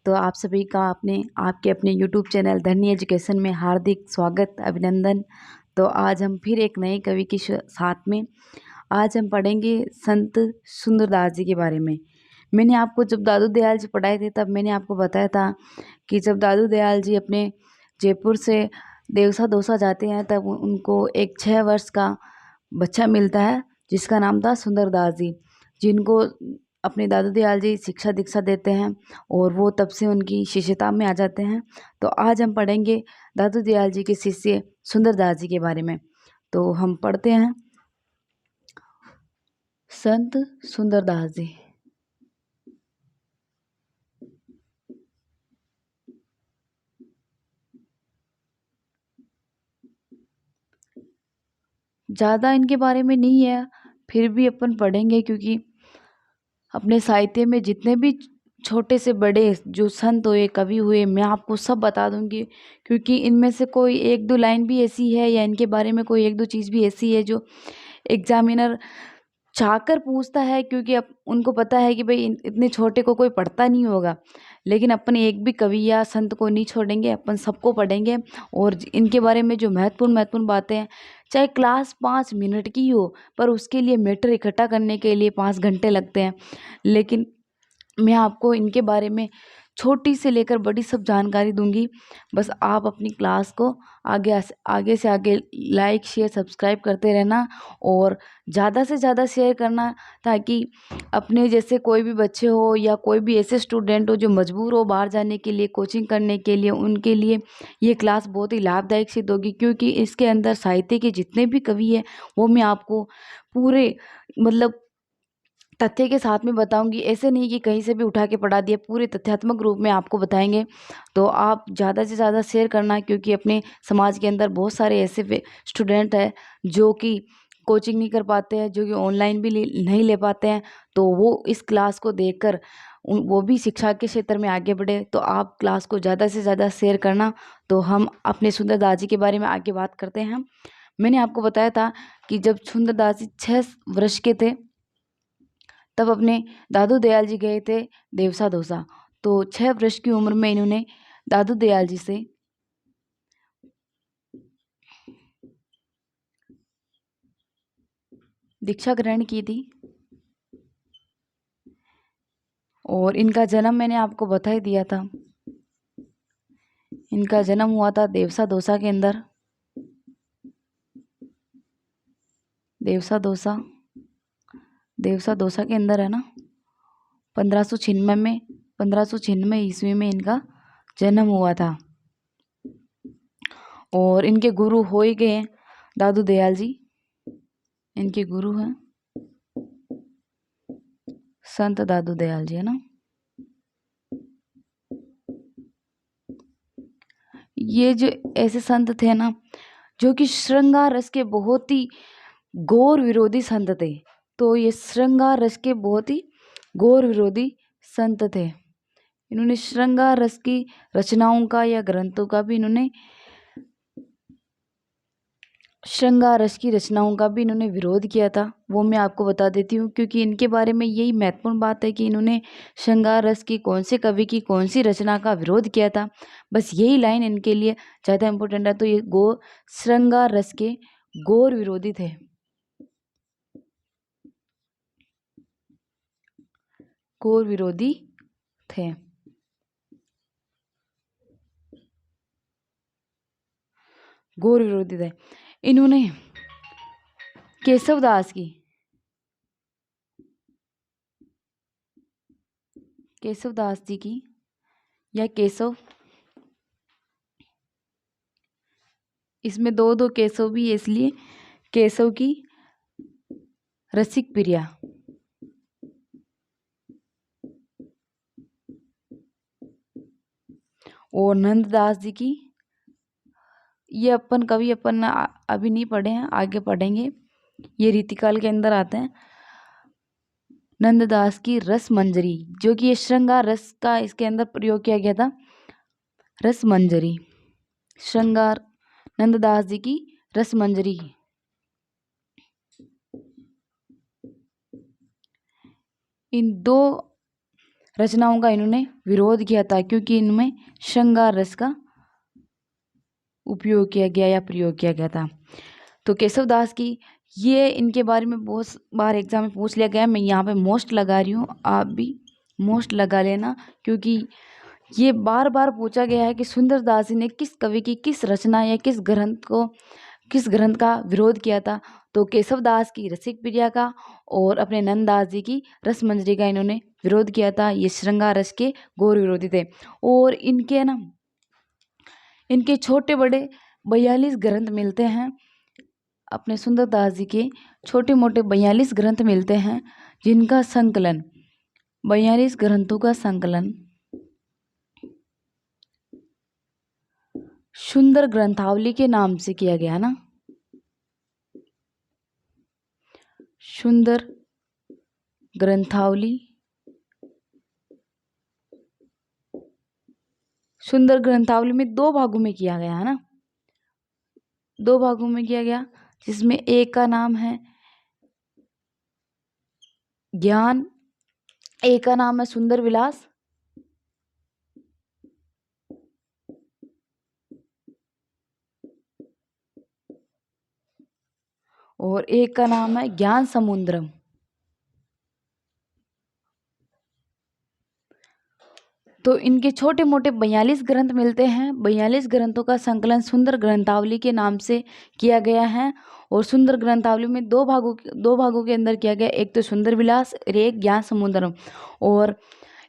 तो आप सभी का आपके अपने यूट्यूब चैनल धन्य एजुकेशन में हार्दिक स्वागत, अभिनंदन। तो आज हम फिर एक नए कवि के साथ में आज हम पढ़ेंगे संत सुंदरदास जी के बारे में। मैंने आपको जब दादू दयाल जी पढ़ाए थे तब मैंने आपको बताया था कि जब दादू दयाल जी अपने जयपुर से देवसा दौसा जाते हैं तब उनको एक 6 वर्ष का बच्चा मिलता है जिसका नाम था सुंदरदास जी, जिनको अपने दादू दयाल जी शिक्षा दीक्षा देते हैं और वो तब से उनकी शिष्यता में आ जाते हैं। तो आज हम पढ़ेंगे दादू दयाल जी के शिष्य सुंदरदास जी के बारे में। तो हम पढ़ते हैं संत सुंदरदास जी। ज़्यादा इनके बारे में नहीं है, फिर भी अपन पढ़ेंगे क्योंकि अपने साहित्य में जितने भी छोटे से बड़े जो संत हुए, कवि हुए, मैं आपको सब बता दूंगी, क्योंकि इनमें से कोई एक दो लाइन भी ऐसी है या इनके बारे में कोई एक दो चीज़ भी ऐसी है जो एग्जामिनर चाहकर पूछता है, क्योंकि अब उनको पता है कि भाई इतने छोटे को कोई पढ़ता नहीं होगा। लेकिन अपन एक भी कवि या संत को नहीं छोड़ेंगे, अपन सबको पढ़ेंगे और इनके बारे में जो महत्वपूर्ण महत्वपूर्ण बातें हैं, चाहे क्लास 5 मिनट की हो, पर उसके लिए मैटर इकट्ठा करने के लिए 5 घंटे लगते हैं। लेकिन मैं आपको इनके बारे में छोटी से लेकर बड़ी सब जानकारी दूंगी। बस आप अपनी क्लास को आगे से आगे लाइक शेयर सब्सक्राइब करते रहना और ज़्यादा से ज़्यादा शेयर करना, ताकि अपने जैसे कोई भी बच्चे हो या कोई भी ऐसे स्टूडेंट हो जो मजबूर हो बाहर जाने के लिए, कोचिंग करने के लिए, उनके लिए ये क्लास बहुत ही लाभदायक सिद्ध होगी। क्योंकि इसके अंदर साहित्य के जितने भी कवि हैं वो मैं आपको पूरे मतलब तथ्य के साथ में बताऊंगी। ऐसे नहीं कि कहीं से भी उठा के पढ़ा दिया, पूरे तथ्यात्मक रूप में आपको बताएंगे। तो आप ज़्यादा से ज़्यादा शेयर करना, क्योंकि अपने समाज के अंदर बहुत सारे ऐसे स्टूडेंट हैं जो कि कोचिंग नहीं कर पाते हैं, जो कि ऑनलाइन भी नहीं ले पाते हैं। तो वो इस क्लास को देखकर वो भी शिक्षा के क्षेत्र में आगे बढ़े। तो आप क्लास को ज़्यादा से ज़्यादा शेयर करना। तो हम अपने सुंदरदास जी के बारे में आगे बात करते हैं। मैंने आपको बताया था कि जब सुंदरदास जी 6 वर्ष के थे तब अपने दादू दयाल जी गए थे देवसा दौसा। तो 6 वर्ष की उम्र में इन्होंने दादू दयाल जी से दीक्षा ग्रहण की थी। और इनका जन्म मैंने आपको बता ही दिया था। इनका जन्म हुआ था देवसा दौसा के अंदर। देवसा दौसा के अंदर है ना। 1596 ईस्वी में इनका जन्म हुआ था। और इनके गुरु हो ही गए दादू दयाल जी। इनके गुरु हैं संत दादू दयाल जी, है ना। ये जो ऐसे संत थे ना जो कि श्रृंगार रस के बहुत ही घोर विरोधी संत थे। तो ये श्रृंगार रस के बहुत ही घोर विरोधी संत थे। इन्होंने श्रृंगार रस की रचनाओं का या ग्रंथों का भी इन्होंने श्रृंगार रस की रचनाओं का भी इन्होंने विरोध किया था। वो मैं आपको बता देती हूँ, क्योंकि इनके बारे में यही महत्वपूर्ण बात है कि इन्होंने श्रृंगार रस की कौन से कवि की कौन सी रचना का विरोध किया था। बस यही लाइन इनके लिए ज़्यादा इम्पोर्टेंट है। तो ये श्रृंगार रस के घोर विरोधी थे। घोर विरोधी थे। घोर विरोधी थे। इन्होंने केशवदास की केशवदास जी की या केशव, इसमें दो दो केशव भी है, इसलिए केशव की रसिक प्रिया और नंददास जी की, ये अपन कवि अपन अभी नहीं पढ़े हैं, आगे पढ़ेंगे। ये रीतिकाल के अंदर आते हैं। नंददास की रस मंजरी, जो कि ये श्रृंगार रस का इसके अंदर प्रयोग किया गया था। रस मंजरी, श्रृंगार नंददास जी की रस मंजरी। इन दो रचनाओं का इन्होंने विरोध किया था, क्योंकि इनमें श्रृंगार रस का उपयोग किया गया या प्रयोग किया गया था। तो केशव दास की ये इनके बारे में बहुत बार एग्जाम में पूछ लिया गया। मैं यहाँ पे मोस्ट लगा रही हूँ, आप भी मोस्ट लगा लेना, क्योंकि ये बार बार पूछा गया है कि सुंदरदास जी ने किस कवि की किस रचना या किस ग्रंथ का विरोध किया था। तो केशव दास की रसिक प्रिया का और अपने नंददास जी की रसमंजरी का इन्होंने विरोध किया था। ये श्रृंगार रस के घोर विरोधी थे। और इनके छोटे बड़े 42 ग्रंथ मिलते हैं। अपने सुंदरदास जी के छोटे मोटे 42 ग्रंथ मिलते हैं, जिनका संकलन 42 ग्रंथों का संकलन सुंदर ग्रंथावली के नाम से किया गया ना। सुंदर ग्रंथावली, सुंदर ग्रंथावली में 2 भागों में किया गया है ना, 2 भागों में किया गया, जिसमें एक का नाम है ज्ञान, एक का नाम है सुंदर विलास, और एक का नाम है ज्ञान समुद्रम। तो इनके छोटे मोटे 42 ग्रंथ मिलते हैं। 42 ग्रंथों का संकलन सुंदर ग्रंथावली के नाम से किया गया है। और सुंदर ग्रंथावली में 2 भागों के अंदर किया गया, एक तो सुंदर विलास और एक ज्ञान समुद्रम। और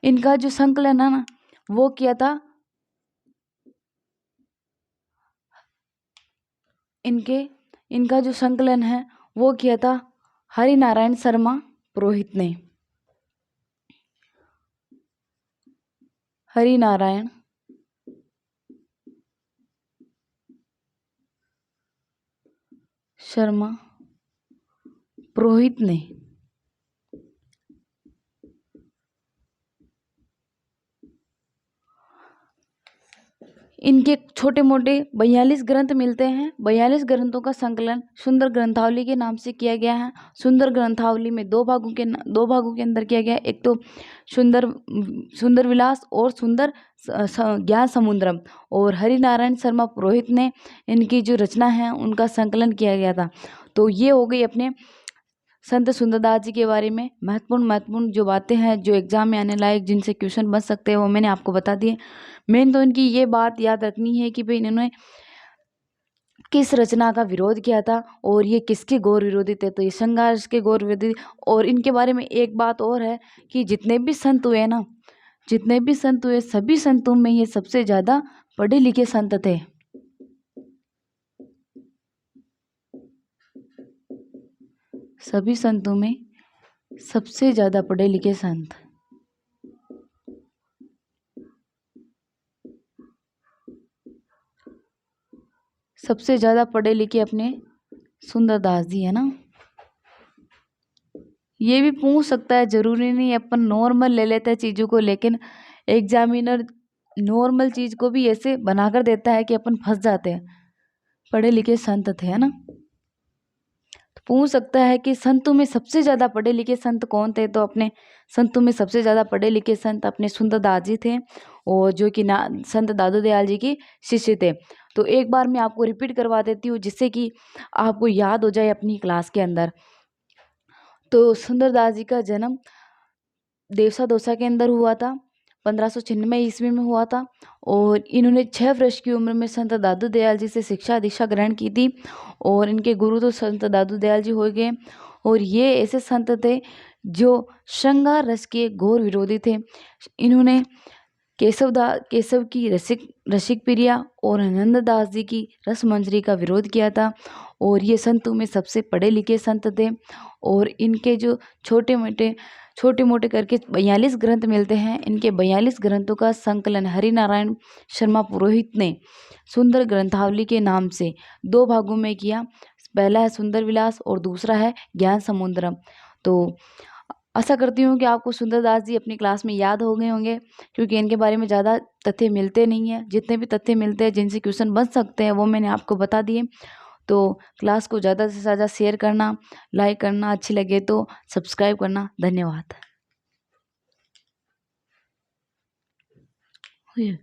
इनका जो संकलन है ना, वो किया था इनका जो संकलन है वो किया था हरि नारायण शर्मा पुरोहित ने। हरि नारायण शर्मा पुरोहित ने इनके छोटे मोटे 42 ग्रंथ मिलते हैं। 42 ग्रंथों का संकलन सुंदर ग्रंथावली के नाम से किया गया है। सुंदर ग्रंथावली में 2 भागों के अंदर किया गया, एक तो सुंदर विलास और सुंदर ज्ञान समुद्रम। और हरि नारायण शर्मा पुरोहित ने इनकी जो रचना है उनका संकलन किया गया था। तो ये हो गई अपने संत सुंदरदास जी के बारे में महत्वपूर्ण जो बातें हैं, जो एग्जाम में आने लायक, जिनसे क्वेश्चन बन सकते हैं, वो मैंने आपको बता दिए। मेन तो इनकी ये बात याद रखनी है कि भाई इन्होंने किस रचना का विरोध किया था और ये किसके घोर विरोधी थे। तो ये श्रृंगार के घोर विरोधी। और इनके बारे में एक बात और है कि जितने भी संत हुए सभी संतों में ये सबसे ज़्यादा पढ़े लिखे संत थे। सभी संतों में सबसे ज़्यादा पढ़े लिखे संत सबसे ज़्यादा पढ़े लिखे अपने सुंदरदास जी है ना। ये भी पूछ सकता है, जरूरी नहीं अपन नॉर्मल ले लेते हैं चीज़ों को, लेकिन एग्जामिनर नॉर्मल चीज़ को भी ऐसे बनाकर देता है कि अपन फंस जाते हैं। पढ़े लिखे संत थे है ना। तो पूछ सकता है कि संतों में सबसे ज़्यादा पढ़े लिखे संत कौन थे। तो अपने संतों में सबसे ज़्यादा पढ़े लिखे संत अपने सुंदरदास जी थे, और जो कि संत दादू दयाल जी के शिष्य थे। तो एक बार मैं आपको रिपीट करवा देती हूँ, जिससे कि आपको याद हो जाए अपनी क्लास के अंदर। तो सुंदरदास जी का जन्म देवसा दौसा के अंदर हुआ था, 1596 ईस्वी में हुआ था। और इन्होंने 6 वर्ष की उम्र में संत दादू दयाल जी से शिक्षा दीक्षा ग्रहण की थी। और इनके गुरु तो संत दादू दयाल जी हो गए। और ये ऐसे संत थे जो श्रृंगार रस के घोर विरोधी थे। इन्होंने केशव की रसिक प्रिया और नंददास जी की रसमंजरी का विरोध किया था। और ये संतों में सबसे पढ़े लिखे संत थे। और इनके जो छोटे मोटे करके 42 ग्रंथ मिलते हैं। इनके 42 ग्रंथों का संकलन हरि नारायण शर्मा पुरोहित ने सुंदर ग्रंथावली के नाम से 2 भागों में किया। पहला है सुंदर विलास और दूसरा है ज्ञान समुद्रम। तो आशा करती हूँ कि आपको सुंदरदास जी अपनी क्लास में याद हो गए होंगे, क्योंकि इनके बारे में ज़्यादा तथ्य मिलते नहीं हैं। जितने भी तथ्य मिलते हैं जिनसे क्वेश्चन बन सकते हैं वो मैंने आपको बता दिए। तो क्लास को ज़्यादा से ज़्यादा शेयर करना, लाइक करना, अच्छी लगे तो सब्सक्राइब करना। धन्यवाद। हुई।